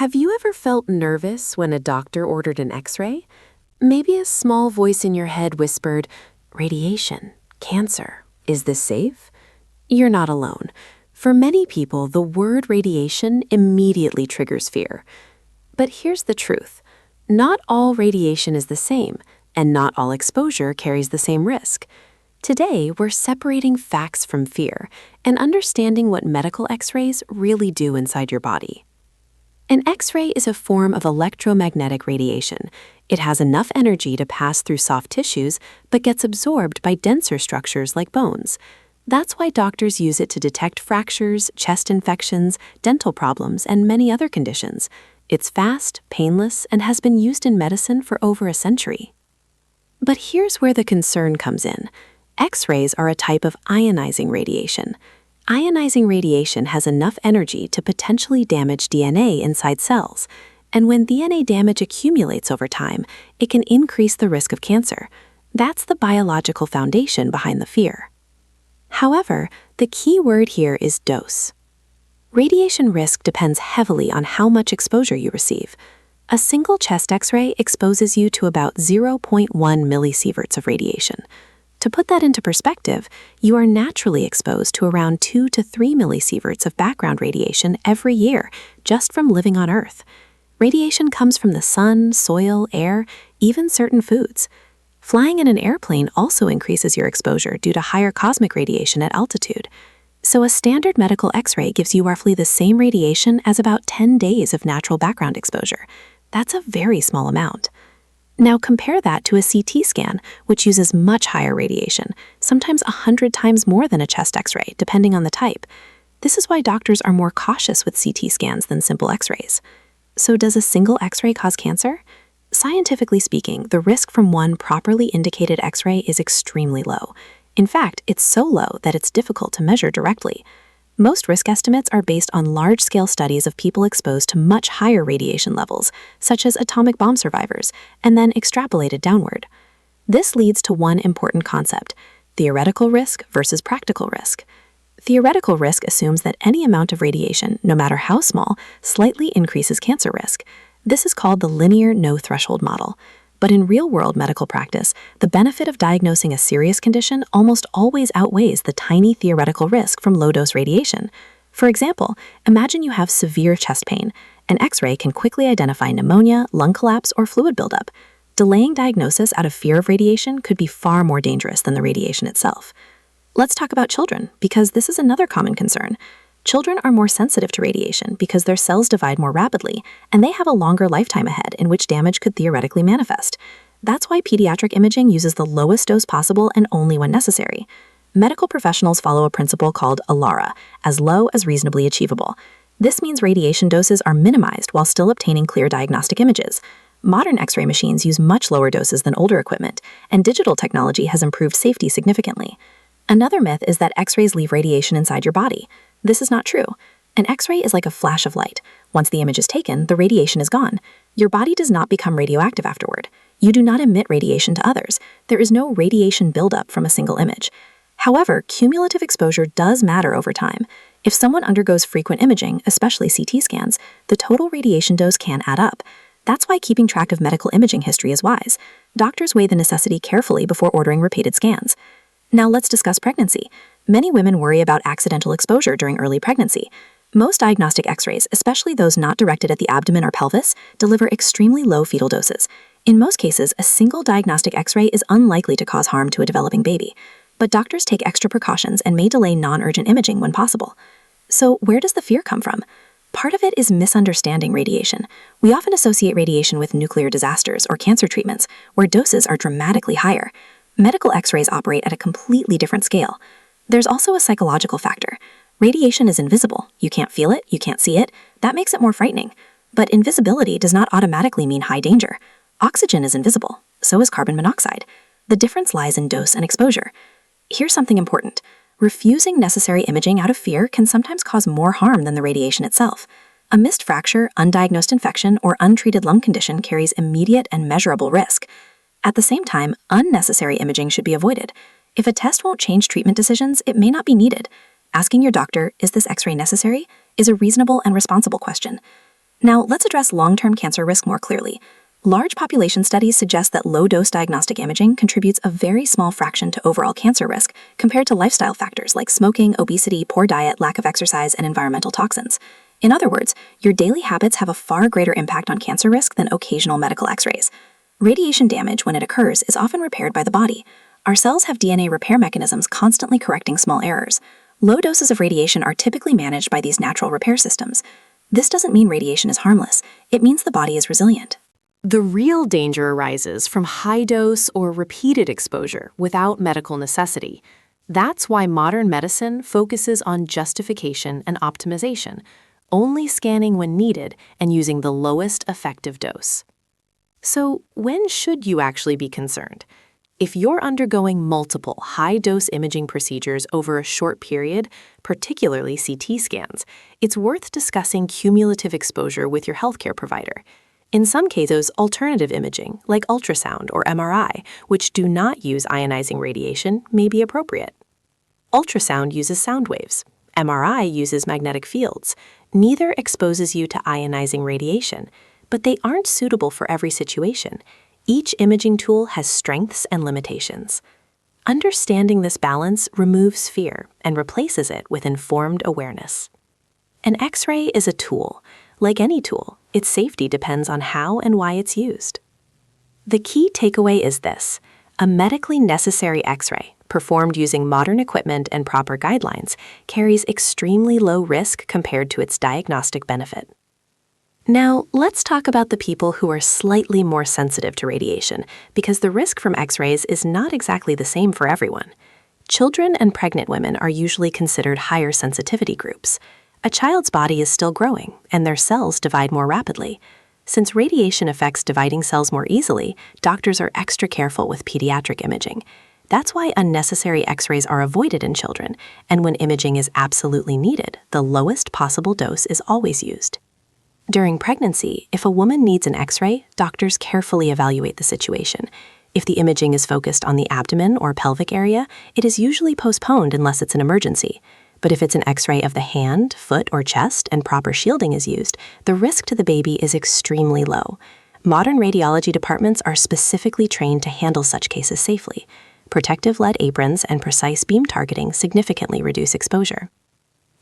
Have you ever felt nervous when a doctor ordered an x-ray? Maybe a small voice in your head whispered, "Radiation, cancer, is this safe?" You're not alone. For many people, the word radiation immediately triggers fear. But here's the truth. Not all radiation is the same, and not all exposure carries the same risk. Today, we're separating facts from fear and understanding what medical x-rays really do inside your body. An X-ray is a form of electromagnetic radiation. It has enough energy to pass through soft tissues, but gets absorbed by denser structures like bones. That's why doctors use it to detect fractures, chest infections, dental problems, and many other conditions. It's fast, painless, and has been used in medicine for over a century. But here's where the concern comes in. X-rays are a type of ionizing radiation. Ionizing radiation has enough energy to potentially damage DNA inside cells, and when DNA damage accumulates over time, it can increase the risk of cancer. That's the biological foundation behind the fear. However, the key word here is dose. Radiation risk depends heavily on how much exposure you receive. A single chest X-ray exposes you to about 0.1 millisieverts of radiation. To put that into perspective, you are naturally exposed to around 2 to 3 millisieverts of background radiation every year, just from living on Earth. Radiation comes from the sun, soil, air, even certain foods. Flying in an airplane also increases your exposure due to higher cosmic radiation at altitude. So a standard medical X-ray gives you roughly the same radiation as about 10 days of natural background exposure. That's a very small amount. Now compare that to a CT scan, which uses much higher radiation, sometimes 100 times more than a chest X-ray, depending on the type. This is why doctors are more cautious with CT scans than simple X-rays. So does a single X-ray cause cancer? Scientifically speaking, the risk from one properly indicated X-ray is extremely low. In fact, it's so low that it's difficult to measure directly. Most risk estimates are based on large-scale studies of people exposed to much higher radiation levels, such as atomic bomb survivors, and then extrapolated downward. This leads to one important concept: theoretical risk versus practical risk. Theoretical risk assumes that any amount of radiation, no matter how small, slightly increases cancer risk. This is called the linear no-threshold model. But in real-world medical practice, the benefit of diagnosing a serious condition almost always outweighs the tiny theoretical risk from low-dose radiation. For example, imagine you have severe chest pain. An X-ray can quickly identify pneumonia, lung collapse, or fluid buildup. Delaying diagnosis out of fear of radiation could be far more dangerous than the radiation itself. Let's talk about children, because this is another common concern. Children are more sensitive to radiation because their cells divide more rapidly, and they have a longer lifetime ahead in which damage could theoretically manifest. That's why pediatric imaging uses the lowest dose possible and only when necessary. Medical professionals follow a principle called ALARA, as low as reasonably achievable. This means radiation doses are minimized while still obtaining clear diagnostic images. Modern X-ray machines use much lower doses than older equipment, and digital technology has improved safety significantly. Another myth is that X-rays leave radiation inside your body. This is not true. An X-ray is like a flash of light. Once the image is taken, the radiation is gone. Your body does not become radioactive afterward. You do not emit radiation to others. There is no radiation buildup from a single image. However, cumulative exposure does matter over time. If someone undergoes frequent imaging, especially CT scans, the total radiation dose can add up. That's why keeping track of medical imaging history is wise. Doctors weigh the necessity carefully before ordering repeated scans. Now let's discuss pregnancy. Many women worry about accidental exposure during early pregnancy. Most diagnostic X-rays, especially those not directed at the abdomen or pelvis, deliver extremely low fetal doses. In most cases, a single diagnostic X-ray is unlikely to cause harm to a developing baby. But doctors take extra precautions and may delay non-urgent imaging when possible. So where does the fear come from? Part of it is misunderstanding radiation. We often associate radiation with nuclear disasters or cancer treatments, where doses are dramatically higher. Medical X-rays operate at a completely different scale. There's also a psychological factor. Radiation is invisible. You can't feel it, you can't see it. That makes it more frightening. But invisibility does not automatically mean high danger. Oxygen is invisible. So is carbon monoxide. The difference lies in dose and exposure. Here's something important. Refusing necessary imaging out of fear can sometimes cause more harm than the radiation itself. A missed fracture, undiagnosed infection, or untreated lung condition carries immediate and measurable risk. At the same time, unnecessary imaging should be avoided. If a test won't change treatment decisions, it may not be needed. Asking your doctor, "Is this X-ray necessary?" is a reasonable and responsible question. Now, let's address long-term cancer risk more clearly. Large population studies suggest that low-dose diagnostic imaging contributes a very small fraction to overall cancer risk compared to lifestyle factors like smoking, obesity, poor diet, lack of exercise, and environmental toxins. In other words, your daily habits have a far greater impact on cancer risk than occasional medical x-rays. Radiation damage, when it occurs, is often repaired by the body. Our cells have DNA repair mechanisms constantly correcting small errors. Low doses of radiation are typically managed by these natural repair systems. This doesn't mean radiation is harmless. It means the body is resilient. The real danger arises from high-dose or repeated exposure without medical necessity. That's why modern medicine focuses on justification and optimization, only scanning when needed and using the lowest effective dose. So, when should you actually be concerned? If you're undergoing multiple high-dose imaging procedures over a short period, particularly CT scans, it's worth discussing cumulative exposure with your healthcare provider. In some cases, alternative imaging, like ultrasound or MRI, which do not use ionizing radiation, may be appropriate. Ultrasound uses sound waves. MRI uses magnetic fields. Neither exposes you to ionizing radiation, but they aren't suitable for every situation. Each imaging tool has strengths and limitations. Understanding this balance removes fear and replaces it with informed awareness. An X-ray is a tool. Like any tool, its safety depends on how and why it's used. The key takeaway is this: a medically necessary X-ray, performed using modern equipment and proper guidelines, carries extremely low risk compared to its diagnostic benefit. Now, let's talk about the people who are slightly more sensitive to radiation, because the risk from X-rays is not exactly the same for everyone. Children and pregnant women are usually considered higher sensitivity groups. A child's body is still growing, and their cells divide more rapidly. Since radiation affects dividing cells more easily, doctors are extra careful with pediatric imaging. That's why unnecessary X-rays are avoided in children, and when imaging is absolutely needed, the lowest possible dose is always used. During pregnancy, if a woman needs an X-ray, doctors carefully evaluate the situation. If the imaging is focused on the abdomen or pelvic area, it is usually postponed unless it's an emergency. But if it's an X-ray of the hand, foot, or chest and proper shielding is used, the risk to the baby is extremely low. Modern radiology departments are specifically trained to handle such cases safely. Protective lead aprons and precise beam targeting significantly reduce exposure.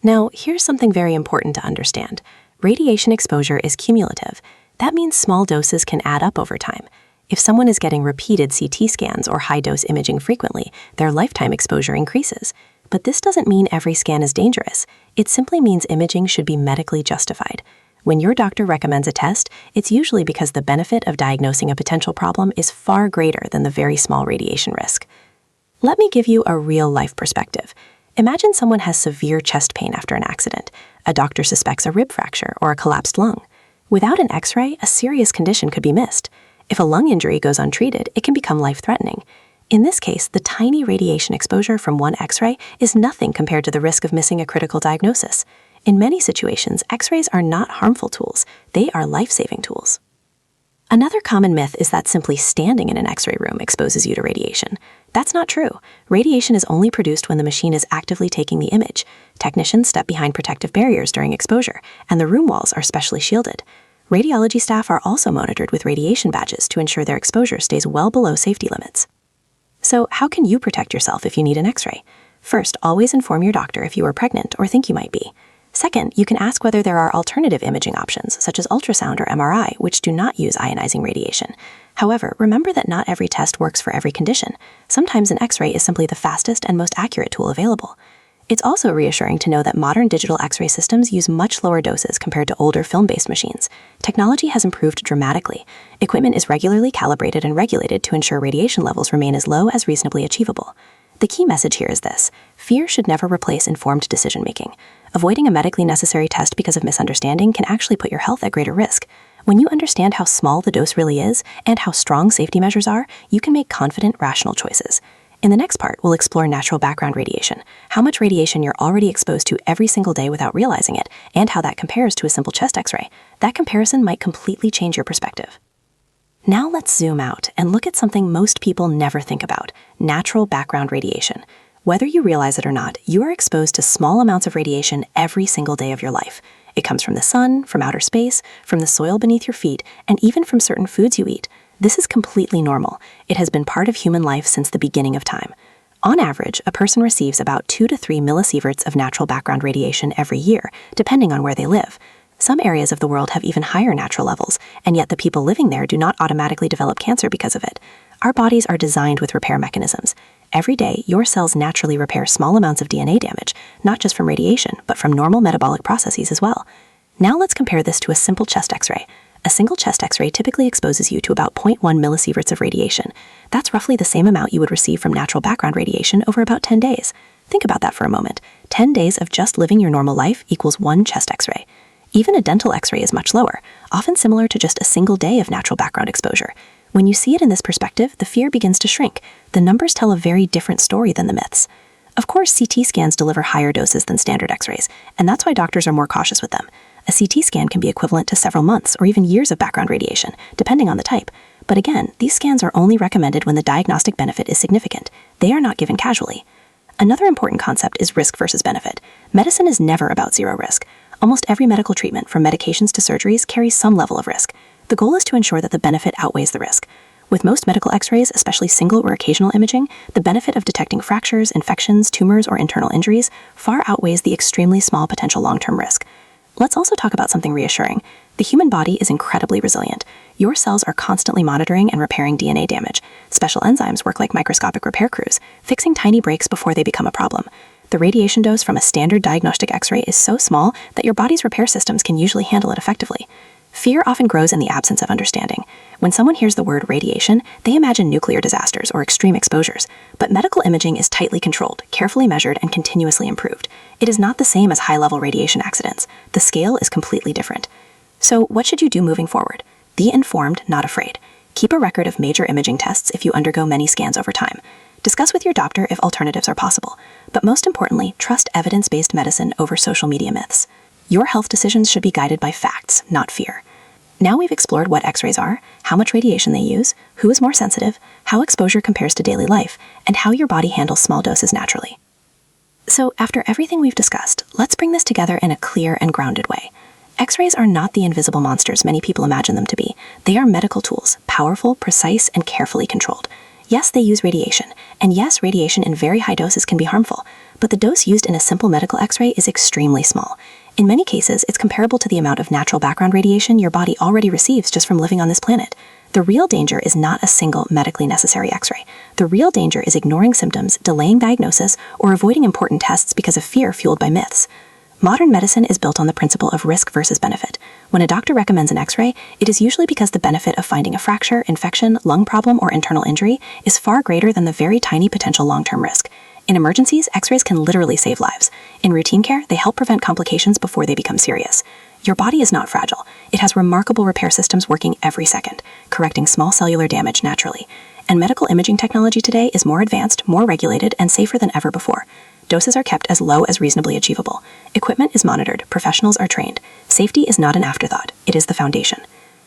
Now, here's something very important to understand. Radiation exposure is cumulative. That means small doses can add up over time. If someone is getting repeated CT scans or high-dose imaging frequently, their lifetime exposure increases. But this doesn't mean every scan is dangerous. It simply means imaging should be medically justified. When your doctor recommends a test, it's usually because the benefit of diagnosing a potential problem is far greater than the very small radiation risk. Let me give you a real-life perspective. Imagine someone has severe chest pain after an accident. A doctor suspects a rib fracture or a collapsed lung. Without an X-ray, a serious condition could be missed. If a lung injury goes untreated, it can become life-threatening. In this case, the tiny radiation exposure from one X-ray is nothing compared to the risk of missing a critical diagnosis. In many situations, X-rays are not harmful tools. They are life-saving tools. Another common myth is that simply standing in an X-ray room exposes you to radiation. That's not true. Radiation is only produced when the machine is actively taking the image. Technicians step behind protective barriers during exposure, and the room walls are specially shielded. Radiology staff are also monitored with radiation badges to ensure their exposure stays well below safety limits. So, how can you protect yourself if you need an X-ray? First, always inform your doctor if you are pregnant or think you might be. Second, you can ask whether there are alternative imaging options, such as ultrasound or MRI, which do not use ionizing radiation. However, remember that not every test works for every condition. Sometimes an X-ray is simply the fastest and most accurate tool available. It's also reassuring to know that modern digital X-ray systems use much lower doses compared to older film-based machines. Technology has improved dramatically. Equipment is regularly calibrated and regulated to ensure radiation levels remain as low as reasonably achievable. The key message here is this: fear should never replace informed decision-making. Avoiding a medically necessary test because of misunderstanding can actually put your health at greater risk. When you understand how small the dose really is and how strong safety measures are, you can make confident, rational choices. In the next part, we'll explore natural background radiation, how much radiation you're already exposed to every single day without realizing it, and how that compares to a simple chest X-ray. That comparison might completely change your perspective. Now let's zoom out and look at something most people never think about: natural background radiation. Whether you realize it or not, you are exposed to small amounts of radiation every single day of your life. It comes from the sun, from outer space, from the soil beneath your feet, and even from certain foods you eat. This is completely normal. It has been part of human life since the beginning of time. On average, a person receives about 2 to 3 millisieverts of natural background radiation every year, depending on where they live. Some areas of the world have even higher natural levels, and yet the people living there do not automatically develop cancer because of it. Our bodies are designed with repair mechanisms. Every day, your cells naturally repair small amounts of DNA damage, not just from radiation, but from normal metabolic processes as well. Now let's compare this to a simple chest X-ray. A single chest X-ray typically exposes you to about 0.1 millisieverts of radiation. That's roughly the same amount you would receive from natural background radiation over about 10 days. Think about that for a moment. 10 days of just living your normal life equals 1 chest X-ray. Even a dental X-ray is much lower, often similar to just a single day of natural background exposure. When you see it in this perspective, the fear begins to shrink. The numbers tell a very different story than the myths. Of course, CT scans deliver higher doses than standard X-rays, and that's why doctors are more cautious with them. A CT scan can be equivalent to several months or even years of background radiation, depending on the type. But again, these scans are only recommended when the diagnostic benefit is significant. They are not given casually. Another important concept is risk versus benefit. Medicine is never about zero risk. Almost every medical treatment, from medications to surgeries, carries some level of risk. The goal is to ensure that the benefit outweighs the risk. With most medical X-rays, especially single or occasional imaging, the benefit of detecting fractures, infections, tumors, or internal injuries far outweighs the extremely small potential long-term risk. Let's also talk about something reassuring. The human body is incredibly resilient. Your cells are constantly monitoring and repairing DNA damage. Special enzymes work like microscopic repair crews, fixing tiny breaks before they become a problem. The radiation dose from a standard diagnostic X-ray is so small that your body's repair systems can usually handle it effectively. Fear often grows in the absence of understanding. When someone hears the word radiation, they imagine nuclear disasters or extreme exposures. But medical imaging is tightly controlled, carefully measured, and continuously improved. It is not the same as high-level radiation accidents. The scale is completely different. So what should you do moving forward? Be informed, not afraid. Keep a record of major imaging tests if you undergo many scans over time. Discuss with your doctor if alternatives are possible. But most importantly, trust evidence-based medicine over social media myths. Your health decisions should be guided by facts, not fear. Now we've explored what X-rays are, how much radiation they use, who is more sensitive, how exposure compares to daily life, and how your body handles small doses naturally. So after everything we've discussed, let's bring this together in a clear and grounded way. X-rays are not the invisible monsters many people imagine them to be. They are medical tools, powerful, precise, and carefully controlled. Yes, they use radiation, and yes, radiation in very high doses can be harmful, but the dose used in a simple medical X-ray is extremely small. In many cases, it's comparable to the amount of natural background radiation your body already receives just from living on this planet. The real danger is not a single medically necessary X-ray. The real danger is ignoring symptoms, delaying diagnosis, or avoiding important tests because of fear fueled by myths. Modern medicine is built on the principle of risk versus benefit. When a doctor recommends an X-ray, it is usually because the benefit of finding a fracture, infection, lung problem, or internal injury is far greater than the very tiny potential long-term risk. In emergencies, X-rays can literally save lives. In routine care, they help prevent complications before they become serious. Your body is not fragile. It has remarkable repair systems working every second, correcting small cellular damage naturally. And medical imaging technology today is more advanced, more regulated, and safer than ever before. Doses are kept as low as reasonably achievable. Equipment is monitored. Professionals are trained. Safety is not an afterthought. It is the foundation.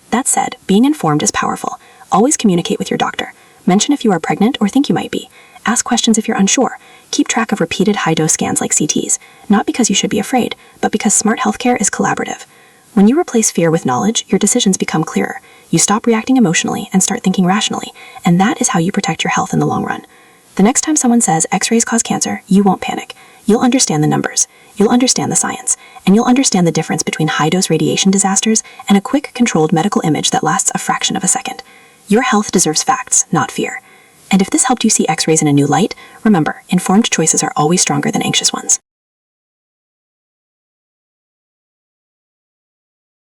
That said, being informed is powerful. Always communicate with your doctor. Mention if you are pregnant or think you might be. Ask questions if you're unsure. Keep track of repeated high-dose scans like CTs, not because you should be afraid, but because smart healthcare is collaborative. When you replace fear with knowledge, your decisions become clearer. You stop reacting emotionally and start thinking rationally, and that is how you protect your health in the long run. The next time someone says X-rays cause cancer, you won't panic. You'll understand the numbers, you'll understand the science, and you'll understand the difference between high-dose radiation disasters and a quick, controlled medical image that lasts a fraction of a second. Your health deserves facts, not fear. And if this helped you see X-rays in a new light, remember, informed choices are always stronger than anxious ones.